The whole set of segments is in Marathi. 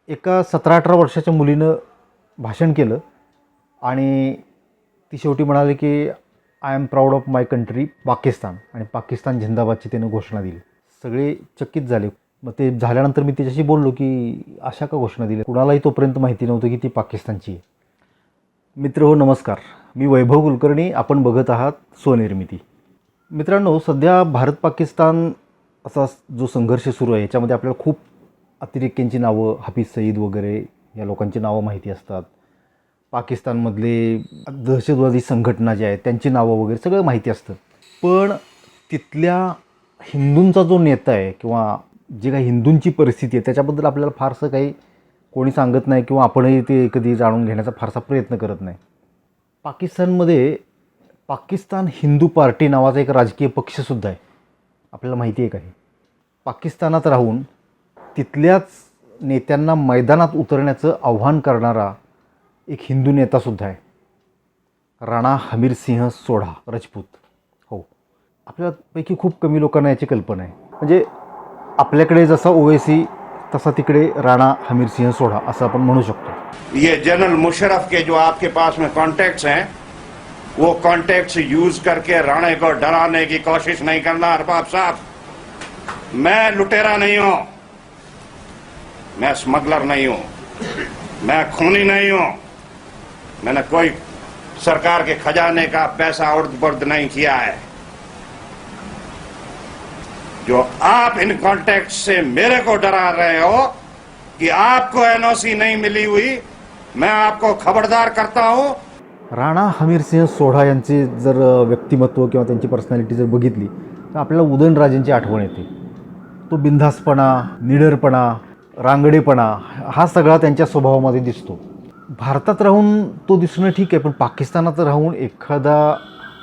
एका 17-18 वर्षाच्या मुलीनं भाषण केलं आणि ती शेवटी म्हणाली की I am proud of my country Pakistan, आणि पाकिस्तान झिंदाबादची त्यानं घोषणा दिली. सगळे चकित झाले. मग ते झाल्यानंतर मी तिच्याशी बोललो की अशा का घोषणा दिली, कुणालाही तोपर्यंत माहिती नव्हतं की ती पाकिस्तानची आहे. मित्र हो, नमस्कार. मी वैभव कुलकर्णी. आपण बघत आहात स्वनिर्मिती. मित्रांनो, सध्या भारत पाकिस्तान असा जो संघर्ष सुरू आहे याच्यामध्ये आपल्याला खूप अतिरेक्यांची नावं, हाफिज सईद वगैरे या लोकांची नावं माहिती असतात. पाकिस्तानमधले दहशतवादी संघटना ज्या आहेत त्यांची नावं वगैरे सगळं माहिती असतं. पण तिथल्या हिंदूंचा जो नेता आहे किंवा जे काही हिंदूंची परिस्थिती आहे त्याच्याबद्दल आपल्याला फारसं काही कोणी सांगत नाही किंवा आपणही ते कधी जाणून घेण्याचा फारसा प्रयत्न करत नाही. पाकिस्तानमध्ये पाकिस्तान हिंदू पार्टी नावाचा एक राजकीय पक्षसुद्धा आहे. आपल्याला माहिती आहे का हे? पाकिस्तानात राहून तिथल्याच नेत्यांना मैदानात उतरण्याचं आव्हान करणारा एक हिंदू नेतासुद्धा आहे, राणा हमीरसिंह सोढा राजपूत. हो, आपल्यापैकी खूप कमी लोकांना याची कल्पना आहे. म्हणजे आपल्याकडे जसा ओवैसी तसा तिकडे राणा हमीरसिंह सोढा असं आपण म्हणू शकतो. ये जनरल मुशर्रफ के जो आपके पास में कॉन्टैक्ट्स हैं, वो कॉन्टैक्ट्स यूज करके राणे को डराने की कोशिश नहीं करना अरबाब साहब. मैं लुटेरा नहीं हूं, मैं स्मगलर नहीं हूं, मैं खूनी नहीं हूं. मैंने कोई सरकार के खजाने का पैसा उर्द बुर्द नहीं किया है. जो आप इन कॉन्टैक्ट से मेरे को डरा रहे हो कि आपको एनओसी नहीं मिली हुई, मैं आपको खबरदार करता हूं. राणा हमीरसिंह सोढा यांचे जर व्यक्तिमत्व किंवा त्यांची पर्सनॅलिटी जर बघितली तर आपल्याला उदयनराजेंची आठवण येते. तो बिनधास्तपणा, निडरपणा, रांगडेपणा हा सगळा त्यांच्या स्वभावामध्ये दिसतो. भारतात राहून तो दिसणं ठीक आहे, पण पाकिस्तानात राहून एखादा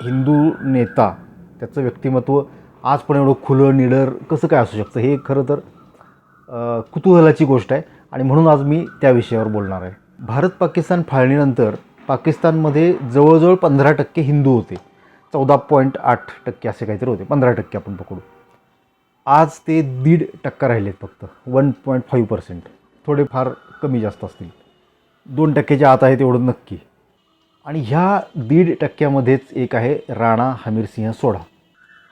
हिंदू नेता त्याचं व्यक्तिमत्व आज पण एवढं खुलं निडर कसं काय असू शकतं, हे खरं तर कुतूहलाची गोष्ट आहे. आणि म्हणून आज मी त्या विषयावर बोलणार आहे. भारत पाकिस्तान फाळणीनंतर पाकिस्तानमध्ये जवळजवळ 15% हिंदू होते. 14.8% असे काहीतरी होते. 15% आपण पकडू. आज ते 1.5% राहिलेत, फक्त 1.5%. थोडे फार कमी जास्त असतील. 2%च्या आत आहेत एवढं नक्की. आणि ह्या 1.5%मध्येच एक आहे राणा हमीरसिंह सोढा.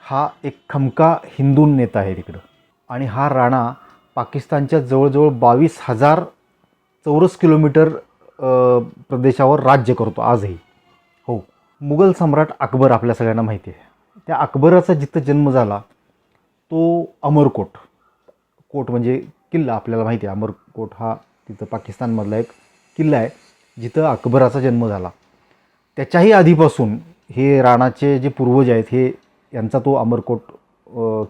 हा एक खमका हिंदू नेता आहे तिकडं. आणि हा राणा पाकिस्तानच्या जवळजवळ 22,000 चौरस किलोमीटर प्रदेशावर राज्य करतो आजही. हो, मुघल सम्राट अकबर आपल्या सगळ्यांना माहिती आहे. त्या अकबराचा जिथं जन्म झाला तो अमरकोट. कोट म्हणजे किल्ला, आपल्याला माहिती आहे. अमरकोट हा तिथं पाकिस्तानमधला एक किल्ला आहे जिथं अकबराचा जन्म झाला. त्याच्याही आधीपासून हे राणाचे जे पूर्वज आहेत हे यांचा तो अमरकोट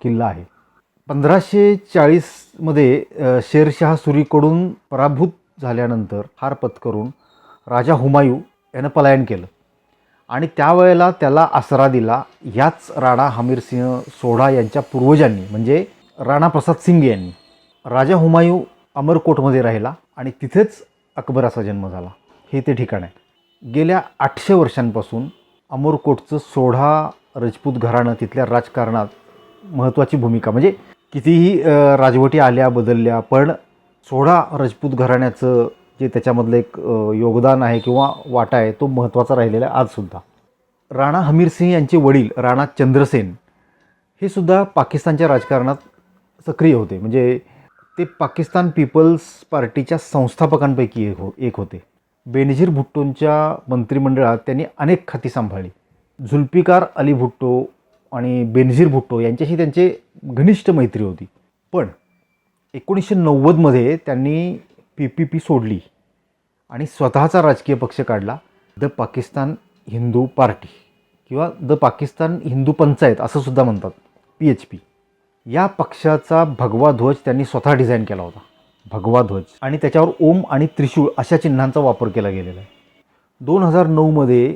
किल्ला आहे. 1540मध्ये शेरशाह सुरीकडून पराभूत झाल्यानंतर हार पत्करून राजा हुमायूं यानं पलायन केलं आणि त्यावेळेला त्याला आसरा दिला याच राणा हमीरसिंह सोढा यांच्या पूर्वजांनी, म्हणजे राणा प्रसाद सिंग यांनी. राजा हुमायूं अमरकोटमध्ये राहिला आणि तिथेच अकबराचा जन्म झाला. हे ते ठिकाण आहे. गेल्या 800 वर्षांपासून अमरकोटचं सोढा राजपूत घराणं तिथल्या राजकारणात महत्त्वाची भूमिका, म्हणजे कितीही राजवटी आल्या बदलल्या, पण सोढा राजपूत घराण्याचं जे त्याच्यामधलं एक योगदान आहे किंवा वाटा आहे तो महत्त्वाचा राहिलेला आहे आजसुद्धा. राणा हमीरसिंह यांचे वडील राणा चंद्रसेन हे सुद्धा पाकिस्तानच्या राजकारणात सक्रिय होते. म्हणजे ते पाकिस्तान पीपल्स पार्टीच्या संस्थापकांपैकी एक होते. बेनजीर भुट्टोंच्या मंत्रिमंडळात त्यांनी अनेक खाती सांभाळली. झुल्फिकार अली भुट्टो आणि बेनजीर भुट्टो यांच्याशी त्यांचे घनिष्ठ मैत्री होती. पण 1990मध्ये त्यांनी PPP सोडली आणि स्वतःचा राजकीय पक्ष काढला, द पाकिस्तान हिंदू पार्टी किंवा द पाकिस्तान हिंदू पंचायत असं सुद्धा म्हणतात, PHP. या पक्षाचा भगवा ध्वज त्यांनी स्वतः डिझाईन केला होता, भगवा ध्वज, आणि त्याच्यावर ओम आणि त्रिशूळ अशा चिन्हांचा वापर केला गेलेला आहे. 2009मध्ये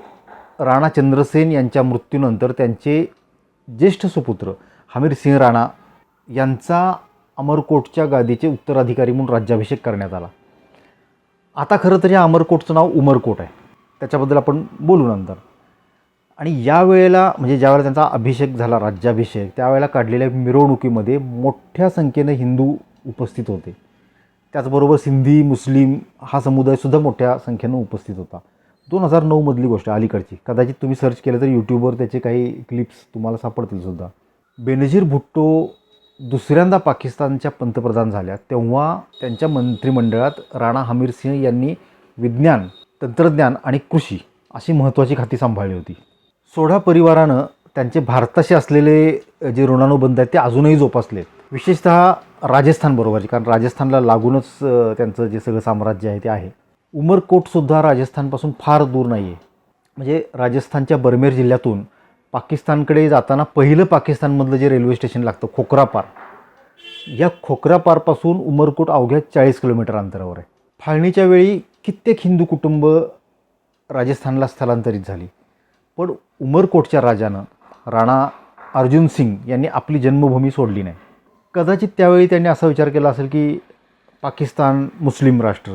राणा चंद्रसेन यांच्या मृत्यूनंतर त्यांचे ज्येष्ठ सुपुत्र हमीरसिंह राणा यांचा अमरकोटच्या गादीचे उत्तराधिकारी म्हणून राज्याभिषेक करण्यात आला. आता खरं तर या अमरकोटचं नाव उमरकोट आहे, त्याच्याबद्दल आपण बोलू नंतर. आणि यावेळेला म्हणजे ज्यावेळेला त्यांचा अभिषेक झाला, राज्याभिषेक, त्यावेळेला काढलेल्या मिरवणुकीमध्ये मोठ्या संख्येनं हिंदू उपस्थित होते. त्याचबरोबर सिंधी मुस्लिम हा समुदायसुद्धा मोठ्या संख्येनं उपस्थित होता. 2009मधली गोष्ट अलीकडची. कदाचित तुम्ही सर्च केलं तर यूट्यूबवर त्याचे काही क्लिप्स तुम्हाला सापडतील सुद्धा. बेनजीर भुट्टो दुसऱ्यांदा पाकिस्तानच्या पंतप्रधान झाल्या तेव्हा त्यांच्या मंत्रिमंडळात राणा हमीर सिंह यांनी विज्ञान, तंत्रज्ञान आणि कृषी अशी महत्त्वाची खाती सांभाळली होती. सोढा परिवारानं त्यांचे भारताशी असलेले जे ऋणानुबंध आहेत ते अजूनही जोपासलेत. विशेषतः राजस्थानबरोबरचे, कारण राजस्थानला लागूनच त्यांचं जे सगळं साम्राज्य आहे ते आहे. उमरकोटसुद्धा राजस्थानपासून फार दूर नाही आहे. म्हणजे राजस्थानच्या बरमेर जिल्ह्यातून पाकिस्तानकडे जाताना पहिलं पाकिस्तानमधलं जे रेल्वे स्टेशन लागतं खोक्रापार, या खोक्रापारपासून उमरकोट अवघ्या 40 किलोमीटर अंतरावर आहे. फाळणीच्या वेळी कित्येक हिंदू कुटुंब राजस्थानला स्थलांतरित झाली. पण उमरकोटच्या राजानं राणा अर्जुन सिंग यांनी आपली जन्मभूमी सोडली नाही. कदाचित त्यावेळी त्यांनी असा विचार केला असेल की पाकिस्तान मुस्लिम राष्ट्र,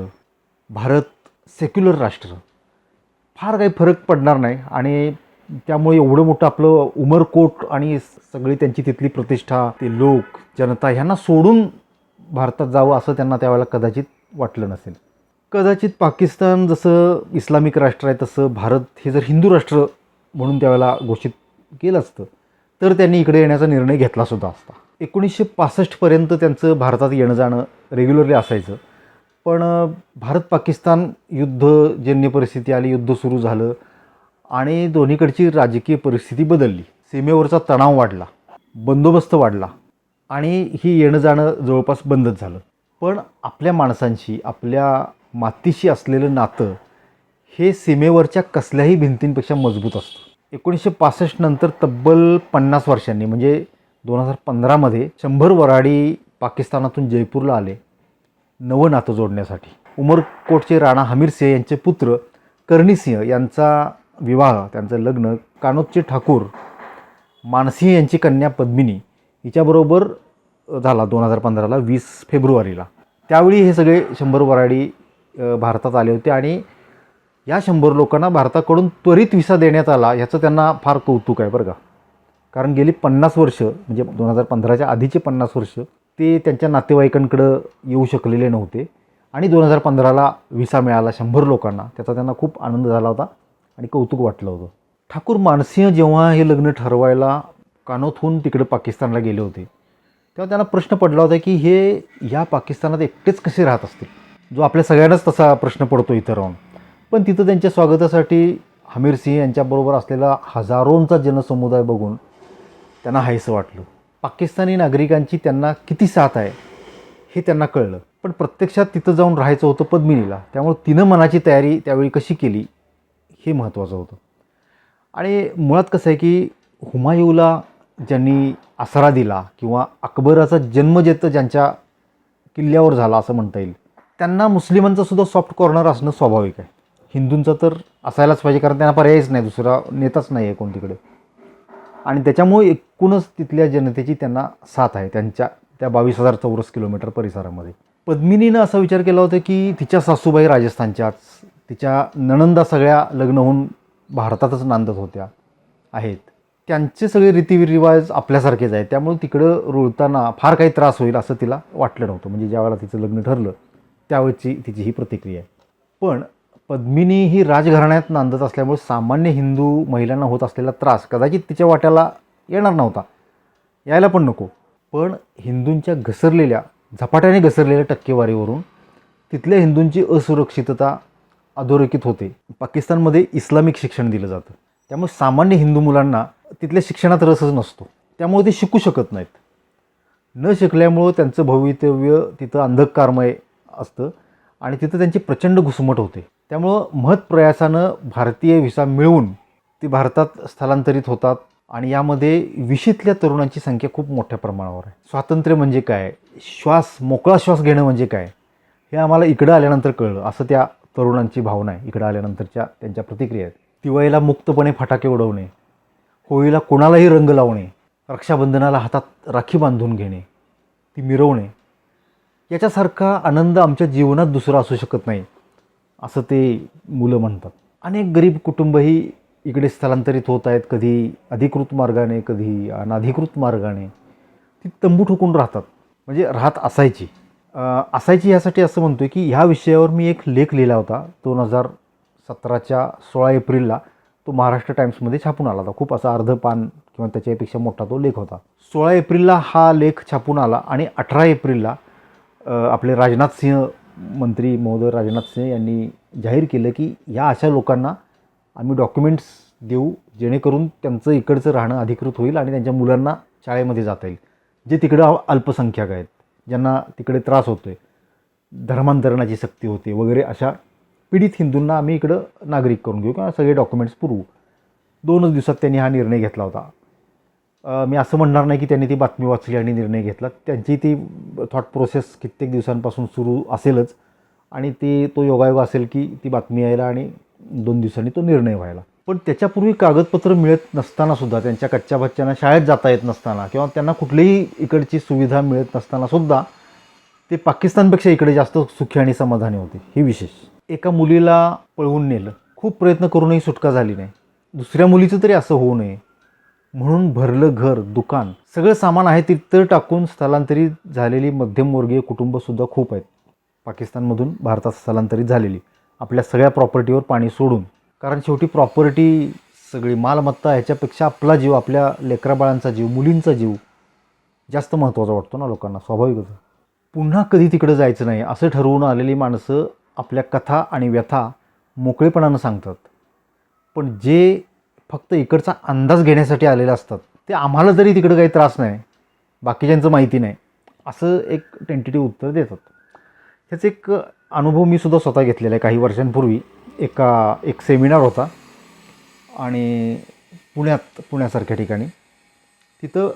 भारत सेक्युलर राष्ट्र, फार काही फरक पडणार नाही आणि त्यामुळे एवढं मोठं आपलं उमरकोट आणि सगळी त्यांची तिथली प्रतिष्ठा, ते लोक, जनता ह्यांना सोडून भारतात जावं असं त्यांना त्यावेळेला कदाचित वाटलं नसेल. कदाचित पाकिस्तान जसं इस्लामिक राष्ट्र आहे तसं भारत हे जर हिंदू राष्ट्र म्हणून त्यावेळेला घोषित केलं असतं तर त्यांनी इकडे येण्याचा निर्णय घेतलासुद्धा असता. 1965पर्यंत त्यांचं भारतात येणं जाणं रेग्युलरली असायचं. पण भारत पाकिस्तान युद्धजन्य परिस्थिती आली, युद्ध सुरू झालं आणि दोन्हीकडची राजकीय परिस्थिती बदलली. सीमेवरचा तणाव वाढला, बंदोबस्त वाढला आणि ही येणं जाणं जवळपास बंदच झालं. पण आपल्या माणसांशी, आपल्या मातीशी असलेलं नातं हे सीमेवरच्या कसल्याही भिंतींपेक्षा मजबूत असतं. 1965 नंतर तब्बल 50 वर्षांनी म्हणजे 2015मध्ये 100 वऱ्हाडी पाकिस्तानातून जयपूरला आले नवं नातं जोडण्यासाठी. उमरकोटचे राणा हमीर सिंह यांचे पुत्र करणी सिंह यांचा विवाह, त्यांचं लग्न कानोजचे ठाकूर मानसिंह यांची कन्या पद्मिनी हिच्याबरोबर झाला 2015ला 20 फेब्रुवारीला. त्यावेळी हे सगळे 100 वऱ्हाडी भारतात आले होते आणि या 100 लोकांना भारताकडून त्वरित व्हिसा देण्यात आला ह्याचं त्यांना फार कौतुक आहे बरं का. कारण गेली 50 वर्ष म्हणजे 2015च्या आधीचे 50 वर्ष ते त्यांच्या नातेवाईकांकडं येऊ शकलेले नव्हते आणि 2015ला व्हिसा मिळाला 100 लोकांना. त्याचा त्यांना खूप आनंद झाला होता आणि कौतुक वाटलं होतं. ठाकूर मानसिंह जेव्हा हे लग्न ठरवायला कानोतहून तिकडे पाकिस्तानला गेले होते तेव्हा त्यांना प्रश्न पडला होता की हे या पाकिस्तानात एकटेच कसे राहत असतील, जो आपल्या सगळ्यांनाच तसा प्रश्न पडतो इथं राहून. पण तिथं त्यांच्या स्वागतासाठी हमीर सिंह यांच्याबरोबर असलेला हजारोंचा जनसमुदाय बघून त्यांना हायसं वाटलं. पाकिस्तानी नागरिकांची त्यांना किती साथ आहे हे त्यांना कळलं. पण प्रत्यक्षात तिथं जाऊन राहायचं होतं पद्मिनीला, त्यामुळे तिनं मनाची तयारी त्यावेळी कशी केली हे महत्त्वाचं होतं. आणि मुळात कसं आहे की हुमायूला ज्यांनी आसरा दिला किंवा अकबराचा जन्म ज्यांच्या किल्ल्यावर झाला असं म्हणता येईल, त्यांना मुस्लिमांचं सुद्धा सॉफ्ट कॉर्नर असणं स्वाभाविक आहे. हिंदूंचं तर असायलाच पाहिजे, कारण त्यांना पर्यायच नाही, दुसरा नेताच नाही आहे कोण तिकडे. आणि त्याच्यामुळे एकूणच तिथल्या जनतेची त्यांना साथ आहे त्यांच्या त्या 22,000 चौरस किलोमीटर परिसरामध्ये. पद्मिनीनं असा विचार केला होता की तिच्या सासूबाई राजस्थानच्याच, तिच्या नणंदा सगळ्या लग्न होऊन भारतातच नांदत होत्या आहेत, त्यांचे सगळे रीतिरिवाज आपल्यासारखेच आहेत, त्यामुळे तिकडं रुळताना फार काही त्रास होईल असं तिला वाटलं नव्हतं. म्हणजे ज्यावेळेला तिचं लग्न ठरलं त्यावेळची तिची ही प्रतिक्रिया आहे. पण पद्मिनी ही राजघराण्यात नांदत असल्यामुळे सामान्य हिंदू महिलांना होत असलेला त्रास कदाचित तिच्या वाट्याला येणार नव्हता, यायला पण नको. पण हिंदूंच्या झपाट्याने घसरलेल्या टक्केवारीवरून तिथल्या हिंदूंची असुरक्षितता अधोरेखित होते. पाकिस्तानमध्ये इस्लामिक शिक्षण दिलं जातं, त्यामुळे सामान्य हिंदू मुलांना तिथल्या शिक्षणात रसच नसतो, त्यामुळे ते शिकू शकत नाहीत. न शिकल्यामुळं त्यांचं भवितव्य तिथं अंधकारमय असतं आणि तिथं त्यांची प्रचंड घुसमट होते. त्यामुळं महत्प्रयासानं भारतीय व्हिसा मिळवून ते भारतात स्थलांतरित होतात आणि यामध्ये विशीतल्या तरुणांची संख्या खूप मोठ्या प्रमाणावर आहे. स्वातंत्र्य म्हणजे काय, मोकळा श्वास घेणं म्हणजे काय हे आम्हाला इकडं आल्यानंतर कळलं असं त्या तरुणांची भावना आहे. इकडं आल्यानंतरच्या त्यांच्या प्रतिक्रिया आहेत. दिवाळीला मुक्तपणे फटाके उडवणे, होळीला कोणालाही रंग लावणे, रक्षाबंधनाला हातात राखी बांधून घेणे, ती मिरवणे, याच्यासारखा आनंद आमच्या जीवनात दुसरा असू शकत नाही असं ते मुलं म्हणतात. अनेक गरीब कुटुंबही इकडे स्थलांतरित होत आहेत, कधी अधिकृत मार्गाने कधी अनधिकृत मार्गाने. ती तंबू ठोकून राहतात, म्हणजे राहत असायची. असायची यासाठी असं म्हणतो आहे की ह्या विषयावर मी एक लेख लिहिला होता 2017च्या 16 एप्रिलला. तो महाराष्ट्र टाइम्समध्ये छापून आला होता. खूप असा अर्ध पान किंवा त्याच्यापेक्षा मोठा तो लेख होता. 16 एप्रिलला हा लेख छापून आला आणि 18 एप्रिलला आपले राजनाथ सिंह, मंत्री महोदय राजनाथ सिंह यांनी जाहीर केलं की ह्या अशा लोकांना आम्ही डॉक्युमेंट्स देऊ जेणेकरून त्यांचं इकडचं राहणं अधिकृत होईल आणि त्यांच्या मुलांना शाळेमध्ये जाता येईल, जे तिकडं अल्पसंख्याक आहेत, ज्यांना तिकडे त्रास होतो आहे, धर्मांतरणाची सक्ती होते वगैरे, अशा पीडित हिंदूंना आम्ही इकडं नागरिक करून घेऊ किंवा सगळे डॉक्युमेंट्स पुरवू. 2 दिवसात त्यांनी हा निर्णय घेतला होता. मी असं म्हणणार नाही की त्यांनी ती बातमी वाचली आणि निर्णय घेतला. त्यांची ती थॉट प्रोसेस कित्येक दिवसांपासून सुरू असेलच आणि तो योगायोग असेल की ती बातमी यायला आणि 2 दिवसांनी तो निर्णय व्हायला. पण त्याच्यापूर्वी कागदपत्र मिळत नसतानासुद्धा, त्यांच्या कच्च्या बच्च्यांना शाळेत जाता येत नसताना किंवा त्यांना कुठलीही इकडची सुविधा मिळत नसतानासुद्धा ते पाकिस्तानपेक्षा इकडे जास्त सुखी आणि समाधानी होते. हे विशेष. एका मुलीला पळवून नेलं, खूप प्रयत्न करूनही सुटका झाली नाही. दुसऱ्या मुलीचं तरी असं होऊ नये म्हणून भरलं घर, दुकान, सगळं सामान आहे तिथं टाकून स्थलांतरित झालेली मध्यमवर्गीय कुटुंबसुद्धा खूप आहेत. पाकिस्तानमधून भारतात स्थलांतरित झालेली, आपल्या सगळ्या प्रॉपर्टीवर पाणी सोडून. कारण शेवटी प्रॉपर्टी, सगळी मालमत्ता ह्याच्यापेक्षा आपला जीव, आपल्या लेकराबाळांचा जीव, मुलींचा जीव जास्त महत्त्वाचा वाटतो ना लोकांना, स्वाभाविकच. पुन्हा कधी तिकडं जायचं नाही असं ठरवून आलेली माणसं आपल्या कथा आणि व्यथा मोकळेपणानं सांगतात. पण जे फक्त इकडचा अंदाज घेण्यासाठी आलेले असतात ते आम्हाला तरी तिकडं काही त्रास नाही, बाकीच्यांचं माहिती नाही, असं एक टेंटेटिव्ह उत्तर देतात. ह्याचं एक अनुभव मी सुद्धा स्वतः घेतलेला आहे. काही वर्षांपूर्वी एक सेमिनार होता आणि पुण्यासारख्या ठिकाणी. तिथं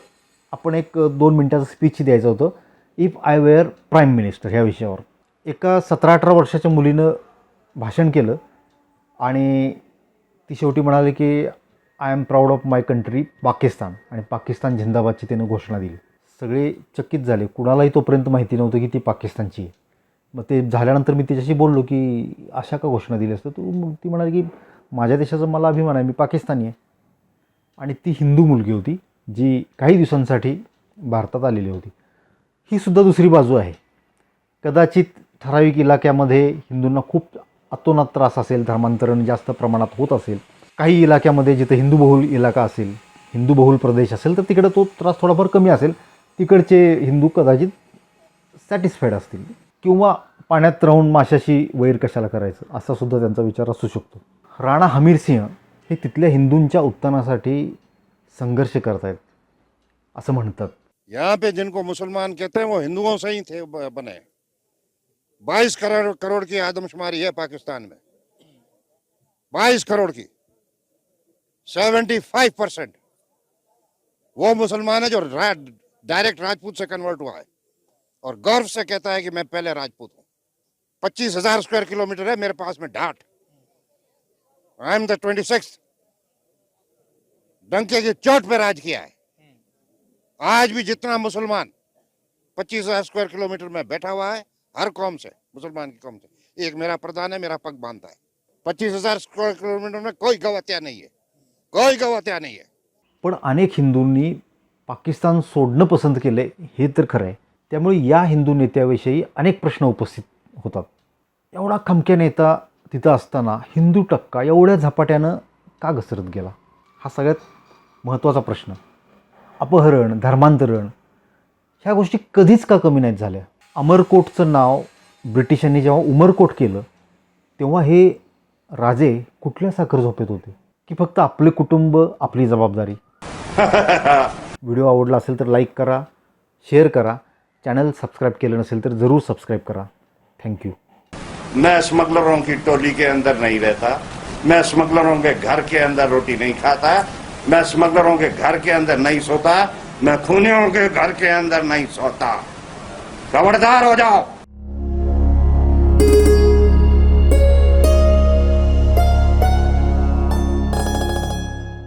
आपण एक 2 मिनटाचं स्पीच द्यायचं होतं, if I were prime minister ह्या विषयावर. एका 17-18 वर्षाच्या मुलीनं भाषण केलं आणि ती शेवटी म्हणाली की I am proud of my country Pakistan, आणि पाकिस्तान जिंदाबादची त्यानं घोषणा दिली. सगळे चकित झाले. कुणालाही तोपर्यंत माहिती नव्हतं की ती पाकिस्तानची आहे. मग ते झाल्यानंतर मी तिच्याशी बोललो की अशा का घोषणा दिली असतं. ती म्हणाली की माझ्या देशाचा मला अभिमान आहे, मी पाकिस्तानी आहे. आणि ती हिंदू मुलगी होती जी काही दिवसांसाठी भारतात आलेली होती. ही सुद्धा दुसरी बाजू आहे. कदाचित ठराविक इलाक्यामध्ये हिंदूंना खूप अतोनात त्रास असेल, धर्मांतरण जास्त प्रमाणात होत असेल. काही इलाक्यामध्ये जिथं हिंदूबहुल इलाका असेल, हिंदूबहुल प्रदेश असेल, तर तिकडं तो त्रास थोडाफार कमी असेल. तिकडचे हिंदू कदाचित सॅटिस्फाईड असतील किंवा पाण्यात राहून माशाशी वैर कशाला करायचं असा सुद्धा त्यांचा विचार असू शकतो. राणा हमीर सिंह हे तिथल्या हिंदूंच्या उत्थानासाठी संघर्ष करत आहेत असं म्हणतात. यहाँ पे जिनको मुसलमान कहते हैं वो हिंदुओं से ही थे बने. 22 करोड़ की आदमशुमारी है पाकिस्तान में. 22 करोड़ की 75% वो मुसलमान है जो डायरेक्ट राजपूत से कन्वर्ट हुआ है और गर्व से कहता है कि मैं पहले राजपूत हूं. 25,000 स्क्वायर किलोमीटर है मेरे पास में ढाट. I am the 26th. डंके की चोट पे राज किया है. आज भी जितना मुसलमान 25,000 स्क्वायर किलोमीटर में बैठा हुआ है, हर कौम से, मुसलमान की कौम से, एक मेरा प्रधान है, मेरा पग बांधता है. 25,000 स्क्वायर किलोमीटर में कोई गवत्या नहीं है, कोई गवत्या नहीं है. पण अनेक हिंदूंनी पाकिस्तान सोडणं पसंत केलं हे तर खरं आहे. त्यामुळे या हिंदू नेत्याविषयी अनेक प्रश्न उपस्थित होतात. एवढा खमक्या नेता तिथं असताना हिंदू टक्का एवढ्या झपाट्यानं का घसरत गेला, हा सगळ्यात महत्त्वाचा प्रश्न. अपहरण, धर्मांतरण ह्या गोष्टी कधीच का कमी नाहीत झाल्या. अमरकोटचं नाव ब्रिटिशांनी जेव्हा उमरकोट केलं तेव्हा हे राजे कुठल्या साखर झोपेत होते की फक्त आपले कुटुंब, आपली जबाबदारी. व्हिडिओ आवडला असेल तर लाईक करा, शेअर करा. चॅनल सबस्क्राईब केलं नसेल तर ज़रूर सब्सक्राइब करा. Thank you. मैं स्मगलरों की टोली के अंदर नहीं रहता. मैं स्मगलरों के घर के अंदर रोटी नहीं खाता. मैं स्मगलरों के घर के अंदर नहीं सोता. मैं खूनियों के घर के अंदर नहीं सोता. खबरदार हो जाओ.